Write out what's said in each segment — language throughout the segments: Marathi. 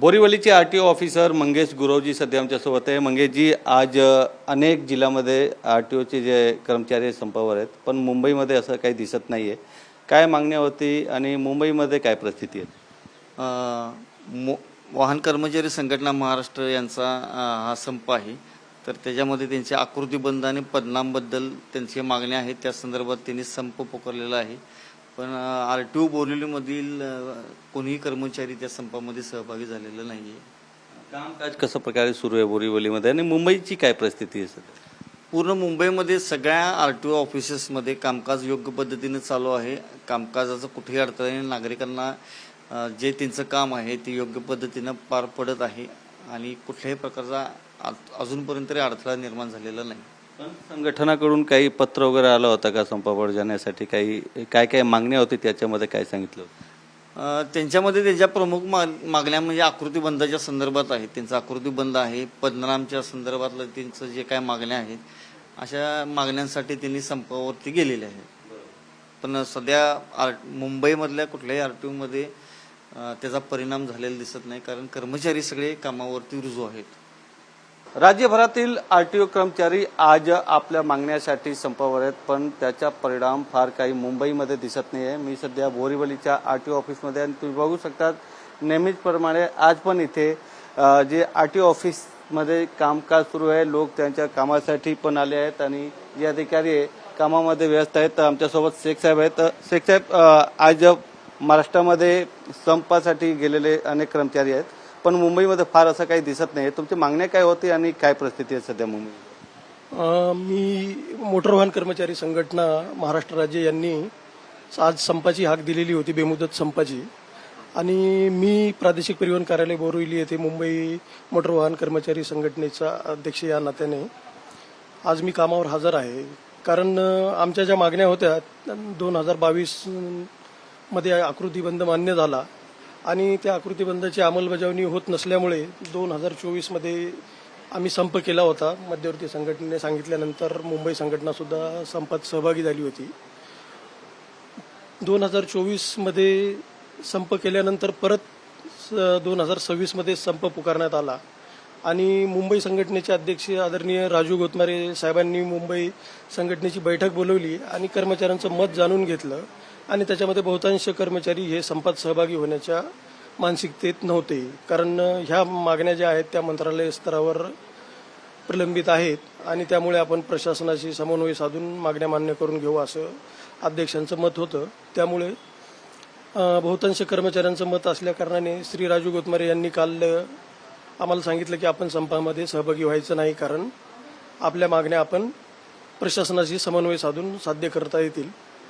बोरीवलीचे आरटीओ ऑफिसर मंगेश गुरवजी सध्या आमच्यासोबत आहे। मंगेशजी, आज अनेक जिल्ह्यामध्ये आरटीओचे जे कर्मचारी संपावर आहेत, पण मुंबईमध्ये असं काही दिसत नाही आहे। काय मागण्या होती आणि मुंबईमध्ये काय परिस्थिती आहे? वाहन कर्मचारी संघटना महाराष्ट्र यांचा हा संप आहे। तर त्याच्यामध्ये त्यांचे आकृती बंद आणि पदनामबद्दल त्यांची मागण्या आहेत, त्या संदर्भात त्यांनी संप पुकारलेला आहे। पण आरटीओ बोरिवलीमधील कोणीही कर्मचारी त्या संपामध्ये सहभागी झालेला नाही आहे। कामकाज कसं प्रकारे सुरू आहे बोरीवलीमध्ये आणि मुंबईची काय परिस्थिती आहे सध्या? पूर्ण मुंबईमध्ये सगळ्या आरटीओ ऑफिसेसमध्ये कामकाज योग्य पद्धतीने चालू आहे। कामकाजाचं कुठेही अडथळा नाही, नागरिकांना जे त्यांचं काम आहे ते योग्य पद्धतीनं पार पडत आहे आणि कुठल्याही प्रकारचा अजूनपर्यंत तरी अडथळा निर्माण झालेला नाही। पण संघटनाकडून काही पत्र वगैरे आलं होतं का संपावर जाण्यासाठी? काय काय मागण्या होती, त्याच्यामध्ये काय सांगितलं होतं? त्यांच्यामध्ये त्यांच्या प्रमुख मागण्या म्हणजे आकृती बंदाच्या संदर्भात आहेत। त्यांचा आकृती बंद आहे, पदनामच्या संदर्भातलं त्यांचं जे काय मागण्या आहेत, अशा मागण्यांसाठी त्यांनी संपावरती गेलेले आहेत। पण सध्या मुंबईमधल्या कुठल्याही आरटीओमध्ये त्याचा परिणाम झालेला दिसत नाही, कारण कर्मचारी सगळे कामावरती रुजू आहेत। राज्यभरातील आरटीओ कर्मचारी आज आपल्या मागण्यासाठी संपावर आहेत, पण त्याचा परिणाम फार काही मुंबईमध्ये दिसत नाही आहे। मी सध्या बोरीवलीच्या आरटीओ ऑफिसमध्ये आणि तुम्ही बघू शकता नेहमीचप्रमाणे आज पण इथे जे आरटीओ ऑफिसमध्ये कामकाज सुरू आहे, लोक त्यांच्या कामासाठी पण आले आहेत आणि जे अधिकारी कामामध्ये व्यस्त आहेत। तर आमच्यासोबत शेख साहेब आहेत। शेख साहेब, आज महाराष्ट्रामध्ये संपासाठी गेलेले अनेक कर्मचारी आहेत, पण मुंबईमध्ये फार असं काही दिसत नाही। तुमची मागण्या काय होती आणि काय परिस्थिती आहे सध्या मुंबईमध्ये? मी मोटर वाहन कर्मचारी संघटना महाराष्ट्र राज्य यांनी आज संपाची हाक दिलेली होती, बेमुदत संपाची, आणि मी प्रादेशिक परिवहन कार्यालय बोरिवली येथे मुंबई मोटर वाहन कर्मचारी संघटनेचा अध्यक्ष या नात्याने आज मी कामावर हजर आहे। कारण आमच्या ज्या मागण्या होत्या 2022 मध्ये आकृतीबंद मान्य झाला आणि त्या आकृतीबंदाची अंमलबजावणी होत नसल्यामुळे 2024 मध्ये आम्ही संप केला होता। मध्यवर्ती संघटनेने सांगितल्यानंतर मुंबई संघटना सुद्धा संपात सहभागी झाली होती। 2024 मध्ये संप केल्यानंतर परत 2026 मध्ये संप पुकारण्यात आला आणि मुंबई संघटनेचे अध्यक्ष आदरणीय राजू गोतमारे साहेबांनी मुंबई संघटनेची बैठक बोलवली आणि कर्मचाऱ्यांचं मत जाणून घेतलं आणि त्याच्यामध्ये बहुतांश कर्मचारी हे संपात सहभागी होण्याच्या मानसिकतेत नव्हते, कारण ह्या मागण्या ज्या आहेत त्या मंत्रालय स्तरावर प्रलंबित आहेत आणि त्यामुळे आपण प्रशासनाशी समन्वय साधून मागण्या मान्य करून घेऊ असं अध्यक्षांचं मत होतं। त्यामुळे बहुतांश कर्मचाऱ्यांचं मत असल्याकारणाने श्री राजू गोतमारे यांनी काल आम्हाला सांगितलं की आपण संपामध्ये सहभागी व्हायचं नाही, कारण आपल्या मागण्या आपण प्रशासनाशी समन्वय साधून साध्य करता येतील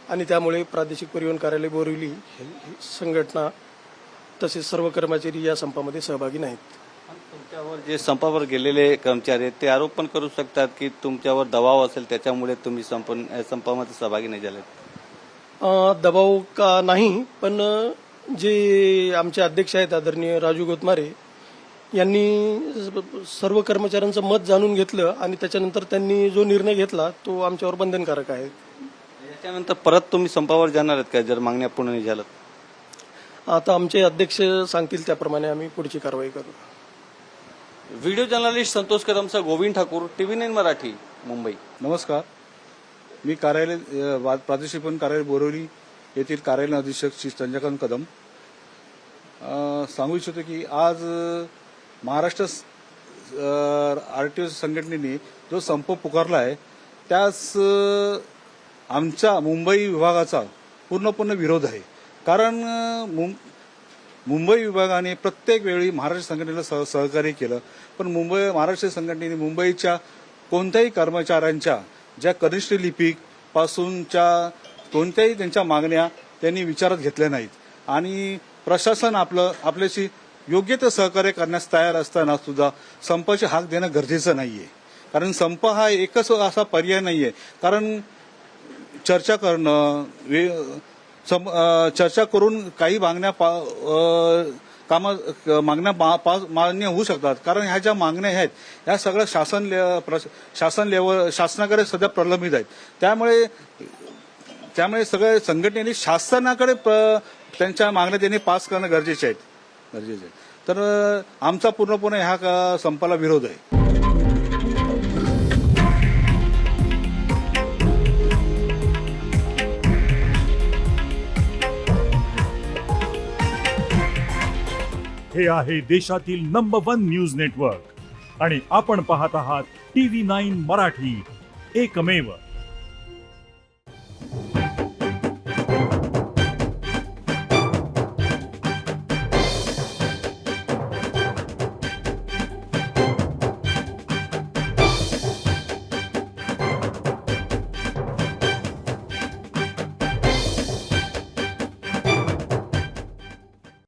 आणि त्यामुळे प्रादेशिक परिवहन कार्यालय बोरिवली संघटना तसेच सर्व कर्मचारी या संपामध्ये सहभागी नाहीत। तुमच्यावर जे संपावर गेलेले कर्मचारी आहेत ते आरोप पण करू शकतात की तुमच्यावर दबाव असेल, त्याच्यामुळे तुम्ही संपामध्ये सहभागी नाही झाले? दबाव का नाही, पण जे आमचे अध्यक्ष आहेत आदरणीय राजू गोतमारे यांनी सर्व कर्मचाऱ्यांचं मत जाणून घेतलं आणि त्याच्यानंतर त्यांनी जो निर्णय घेतला तो आमच्यावर बंधनकारक आहे। त्याच्यानंतर परत तुम्ही संपावर जाणार आहेत का जर मागण्या पूर्ण नाही झाल्या? आता आमचे अध्यक्ष सांगतील त्याप्रमाणे आम्ही पुढची कारवाई करू। व्हिडिओ जर्नलिस्ट संतोष कदमसह गोविंद ठाकूर, TV9 मराठी, मुंबई। नमस्कार, मी प्रादेशिक परिवहन कार्यालय बोरिवली येथील कार्यालय अधीक्षक श्री चंद्रकांत कदम सांगू इच्छितो की आज महाराष्ट्र आरटीओ संघटनेने जो संप पुकारला आहे त्यास आमच्या मुंबई विभागाचा पूर्णपणे विरोध आहे। कारण मुंबई विभागाने प्रत्येक वेळी महाराष्ट्र संघटनेला सहकार्य केलं, पण महाराष्ट्र संघटनेने मुंबईच्या कोणत्याही कर्मचाऱ्यांच्या ज्या कनिष्ठ लिपिक पासूनच्या कोणत्याही त्यांच्या मागण्या त्यांनी विचारात घेतल्या नाहीत आणि प्रशासन आपल्याशी योग्य ते सहकार्य करण्यास तयार असताना सुद्धा संपाची हाक देणं गरजेचं नाहीये। कारण संप हा एकच असा पर्याय नाहीये, कारण चर्चा करणं, चर्चा करून काही मागण्या मान्य होऊ शकतात, कारण ह्या ज्या मागण्या आहेत ह्या सगळ्या शासनाकडे सध्या प्रलंबित आहेत। त्यामुळे सगळ्या संघटनेने शासनाकडे त्यांच्या मागण्या त्यांनी पास करणं गरजेचे आहे। तर आमचा पूर्णपणे ह्या संपाला विरोध आहे. हे आहे देशातील नंबर 1 न्यूज नेटवर्क आणि आपण पाहत आहात TV9 मराठी, एकमेव.